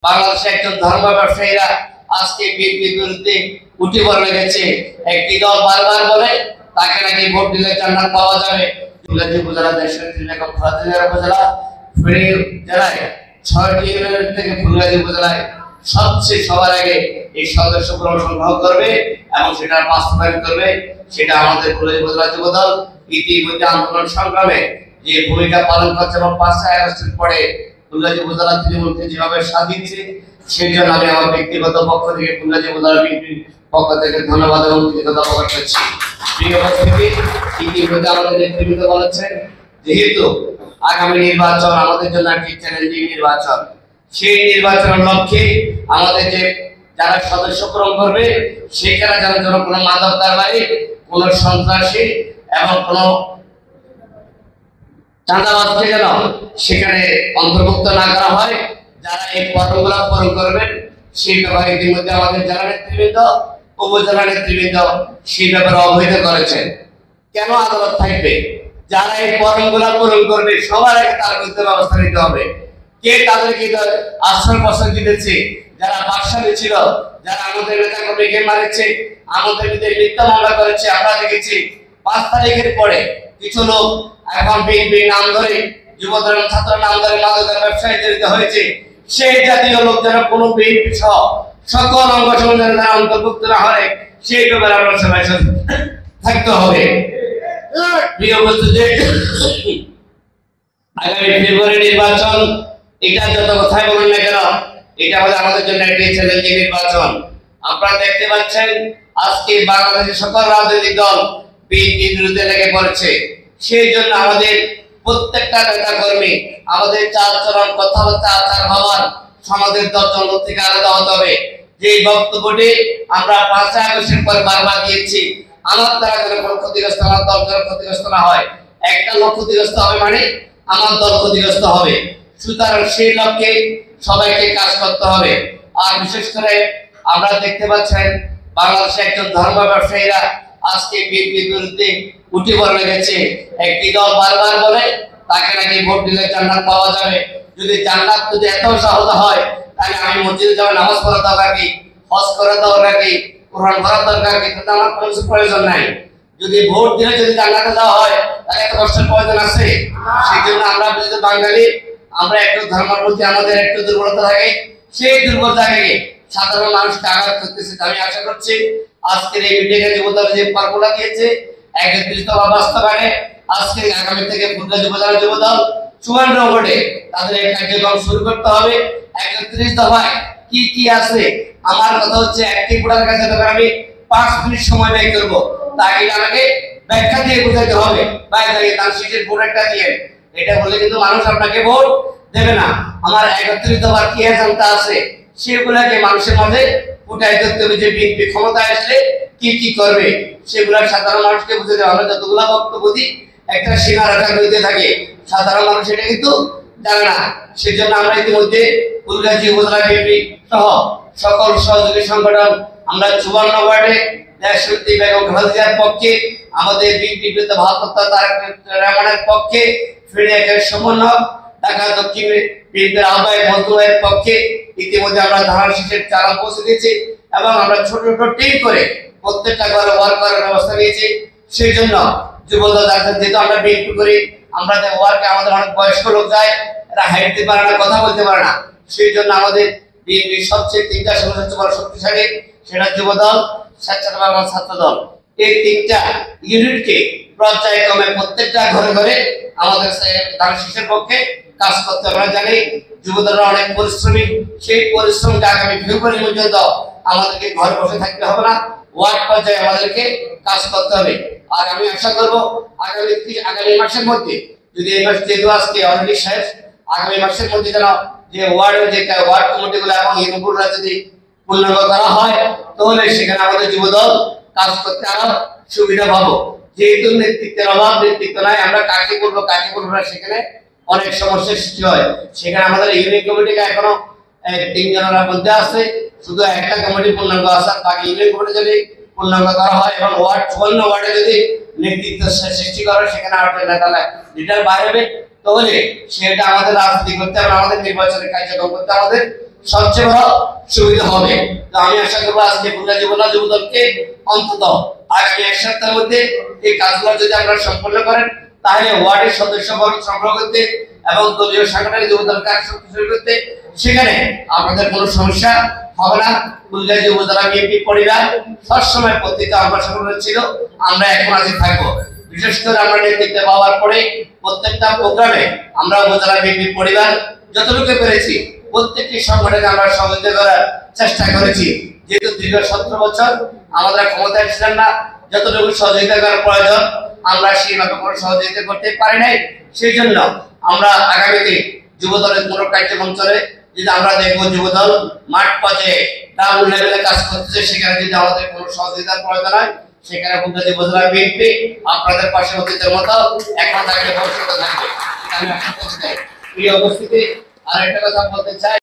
বাংলাদেশে একজন ধর্ম ব্যবসায়ীরা আজকে বিএনপির বিরুদ্ধে উঠে পড়ে লেগেছে। একটি দল বারবার বলে তাকে নাকি ভোট দিলে জান্নাত পাওয়া যাবে। ফুলগাজী উপজেলা দেশের বেগম খালেদা উপজেলা ফেনী জেলায় ৬টি ইউনিয়ন থেকে ফুলগাজী উপজেলায় সবচেয়ে সবার আগে এই সদস্য পূরণ সংগ্রহ করবে এবং সেটা বাস্তবায়ন করবে। সেটা আমাদের ফুলগাজী উপজেলা যুবদল ইতিমধ্যে আন্দোলন সংগ্রামে যে ভূমিকা পালন করছে এবং ৫ই আগস্টের পরে ফুলগাজী উপজেলা তৃণমূলকে যেভাবে সাজিয়েছে সেই জন্য আমি আমার ব্যক্তিগত পক্ষ থেকে ফুলগাজী উপজেলা বিএনপির পক্ষ থেকে ধন্যবাদ এবং কৃতজ্ঞতা প্রকাশ করছি। প্রিয় উপস্থিতি, ইতিমধ্যে আমাদের নেতৃবৃন্দ বলেছেন যেহেতু আগামী নির্বাচন আমাদের জন্য একটি চ্যালেঞ্জিং নির্বাচন, সেই নির্বাচনের লক্ষ্যে আমাদের যে যারা সদস্য পূরণ করবে সেখানে যেন কোনো মাদক কারবারি, কোনো সন্ত্রাসী এবং কোনো চাঁদাবাজকে যেন সেখানে অন্তর্ভুক্ত না করা হয়। যারা এই পদগুলো পূরণ করবেন সেই ব্যাপারে ইতিমধ্যে আমাদের জেলা নেতৃবৃন্দ, উপজেলা নেতৃবৃন্দ সেই ব্যাপারে অবহিত করেছেন। কেন আদালত থাকবে? যারা এই পদগুলো পূরণ করবে সবার আগে তার বিরুদ্ধে ব্যবস্থা নিতে হবে। কে তাদেরকে আশ্রয় প্রশ্রয় দিতেছে? যারা বাকশালী ছিল, যারা আমাদের নেতা কর্মীকে মারেছে, আমাদের বিরুদ্ধে মিথ্যা মামলা করেছে। আমরা দেখেছি ৫ তারিখের পরে কিছু লোক এখন বিএনপির নাম ধরে, যুবদল ছাত্র নাম ধরে মাদকের ব্যবসায় জড়িত হয়েছে। সেই জাতীয় লোক যেন কোনো বিএনপি সহ সকল অঙ্গ সংগঠনের দ্বারা অন্তর্ভুক্ত না হয় সেই ব্যাপারে আমরা সবাই থাকতে হবে। প্রিয় উপস্থিতি, আগামী ফেব্রুয়ারি নির্বাচন, এটা যত কথাই বলুন না কেন এটা আমাদের জন্য একটি চ্যালেঞ্জিং নির্বাচন। আপনারা দেখতে পাচ্ছেন আজকে বাংলাদেশের সকল রাজনৈতিক দল বিএনপির বিরুদ্ধে লেগে পড়েছে। সেই জন্য আমাদের প্রত্যেকটা নেতা কর্মী আমাদের চাল চলন, কথাবার্তা, আচার ভাবার সমাজের দর্শন থেকে আলাদা হতে হবে। যে বক্তব্যটি আমরা ৫ই আগস্টের পর বারবার দিয়েছি, আমার দ্বারা যেন কোনো ক্ষতিগ্রস্ত, আমার দল যেন ক্ষতিগ্রস্ত না হয়। একটা লোক ক্ষতিগ্রস্ত হবে মানে আমার দল ক্ষতিগ্রস্ত হবে। সুতরাং সেই লক্ষ্যে সবাইকে কাজ করতে হবে। আর বিশেষ করে আমরা দেখতে পাচ্ছেন বাংলাদেশে একজন ধর্ম ব্যবসায়ীরা আজকে বিএনপির বিরুদ্ধে উঠে পড়ে লেগেছে। একটি দল বারবার বলে তাকে নাকি ভোট দিলে জান্নাত পাওয়া যাবে। যদি জান্নাত যদি এত সহজ হয় তাহলে আমি মসজিদে যাওয়া, নামাজ পড়া দরকার কি, হজ করা দরকার কি, কোরআন পড়া দরকার কি? কিন্তু আমার কোনো প্রয়োজন নাই। যদি ভোট দিলে যদি জান্নাতে যাওয়া হয় তাহলে এত কষ্টের প্রয়োজন আছে? সেই জন্য আমরা যেহেতু বাঙালি, আমরা একটু ধর্মের প্রতি আমাদের একটু দুর্বলতা থাকে। সেই দুর্বলতাকে সাধারণ মানুষকে আঘাত করতেছে। আমি আশা করছি আজকের এই মিটিংয়ে যুবদল যে ফর্মুলা দিয়েছে ৩১ দফা বাস্তবায়নে আজকে আগামী থেকে ফুলগাজী উপজেলা যুবদল ৫৪ নম্বরে তাদের এই কার্যক্রম শুরু করতে হবে। ৩১ দফায় কি কি আছে? আমার কথা হচ্ছে একটি ভোটার কাছে তখন আমি ৫ মিনিট সময় ব্যয় করবো, তাকে আমাকে ব্যাখ্যা দিয়ে বোঝাতে হবে। বাইরে তার সিটের ভোট একটা দিয়ে, এটা বলে কিন্তু মানুষ আপনাকে ভোট দেবে না। আমার ৩১ দফার কি এজেন্ডা আছে সেগুলাকে মানুষের মাঝে ফুটাই ধরতে হবে। যে বিএনপি ক্ষমতায় আসলে কি কি করবে সেগুলা সাধারণ মানুষকে বুঝে দেওয়া। আমরা যতগুলা বক্তব্য দিই একটা সীমা রেখার মধ্যে থাকে, সাধারণ মানুষ এটা কিন্তু জানে না। সেজন্য আমরা ইতিমধ্যে ফুলগাজী উপজেলা বিএনপি সহ সকল সহযোগী সংগঠন আমরা ৫৪ ওয়ার্ডে দেশনেত্রী বেগম খালেদার পক্ষে, আমাদের বিএনপি বিরুদ্ধে ভারপ্রাপ্ত তারেক রহমানের পক্ষে, ফেরিয়াকের সমন্বয়ক, ঢাকা দক্ষিণ বিএনপির আহ্বায়ক মজদুরের পক্ষে ইতিমধ্যে আমরা ধারণা শীষের চারা পৌঁছে দিয়েছি এবং আমরা ছোট ছোট টিম করে প্রত্যেকটা ঘরে ওয়ার্ক করার ব্যবস্থা নিয়েছি। সেই জন্য যুবদল যেহেতু আমরা বিএনপি করি, আমরা ওয়ার্কে আমাদের অনেক বয়স্ক লোক যায়, এরা হাঁটতে পারে না, কথা বলতে পারে না। সেই জন্য আমাদের বিএনপির সবচেয়ে ৩টা সবচেয়ে বড় শক্তিশালী, সেটা যুবদল, স্বেচ্ছাসেবক এবং ছাত্রদল। এই ৩টা ইউনিটকে পর্যায়ক্রমে প্রত্যেকটা ঘরে ঘরে আমাদের ধারণা শীষের পক্ষে কাজ করতে হবে। আমরা জানি যুবদলরা অনেক পরিশ্রমী, সেই পরিশ্রমটা আগামী ফেব্রুয়ারি পর্যন্ত আমাদেরকে ঘরে বসে থাকতে হবে না, ওয়ার্ড পর্যায়ে আমাদেরকে কাজ করতে হবে। আর আমি আশা করবো আগামী মাসের মধ্যে, যদি এই মাস যেহেতু আজকে অলরেডি শেষ, আগামী মাসের মধ্যে যেন যে ওয়ার্ড কমিটিগুলো এবং ইউনিটগুলো যদি পূর্ণাঙ্গ করা হয় তাহলে সেখানে আমাদের যুবদল কাজ করতে আরো সুবিধা পাবো। যেহেতু নেতৃত্বের অভাব, নেতৃত্ব নাই, আমরা কাকে করবো না, সেখানে অনেক সমস্যার সৃষ্টি হয়। সেখানে আমাদের ইউনিট কমিটিকে এখনো ৩ জনের মধ্যে আছে, শুধু একটা কমিটি পূর্ণাঙ্গ আছে। বাকি ইউনিট কমিটি যদি পূর্ণাঙ্গ করা হয় এবং ওয়ার্ড ৫৪ ওয়ার্ডে যদি নেতৃত্ব সৃষ্টি করা হয় সেখানে লিডার বাইরে হবে, তাহলে সেটা আমাদের রাজনীতি করতে হবে, আমাদের নির্বাচনের কার্যক্রম করতে আমাদের সবচেয়ে বড় সুবিধা হবে। তো আমি আশা করবো আজকে বুল্লা যুবদলকে অন্তত আগামী এক সপ্তাহের মধ্যে এই কাজগুলো যদি আপনারা সম্পন্ন করেন, তাহলে ওয়ার্ডের সদস্য সংগ্রহ করতে এবং দলীয় সাংগঠনিক যুবদল কাজ শুরু করতে সেখানে আপনাদের কোনো সমস্যা হবে না। বুল্লা যুবদল বিএনপি পরিবার সবসময় প্রত্যেকটা অংশগ্রহণ ছিল, আমরা এখন আজ থাকবো। বিশেষ করে আমরা নেতৃত্ব পাওয়ার পরে প্রত্যেকটা প্রোগ্রামে আমরা উপজেলা বিএনপি পরিবার যতটুকু পেরেছি প্রত্যেকটি সংগঠনে আমরা সহযোগিতা করার চেষ্টা করেছি। যেহেতু দীর্ঘ 17 বছর আমাদের ক্ষমতায় ছিলেন না, যতটুকু সহযোগিতা করার প্রয়োজন আমরা সেইভাবে কোনো সহযোগিতা করতে পারি নাই। সেই জন্য আমরা আগামীতে যুবদলের কোনো কার্যক্রম চলে যদি আমরা দেখবো যুবদল মাঠ পর্যায়ে গ্রাউন্ড লেভেলে কাজ করতেছে, সেখানে যদি আমাদের কোনো সহযোগিতার প্রয়োজন হয় সেখানে বুল্লা উপজেলা বিএনপি আপনাদের পাশে অতীতের মতো এখন থাকলে ভবিষ্যতে থাকবে। আমি আশা করতে চাই। প্রিয় উপস্থিতি, আর একটা কথা বলতে চাই।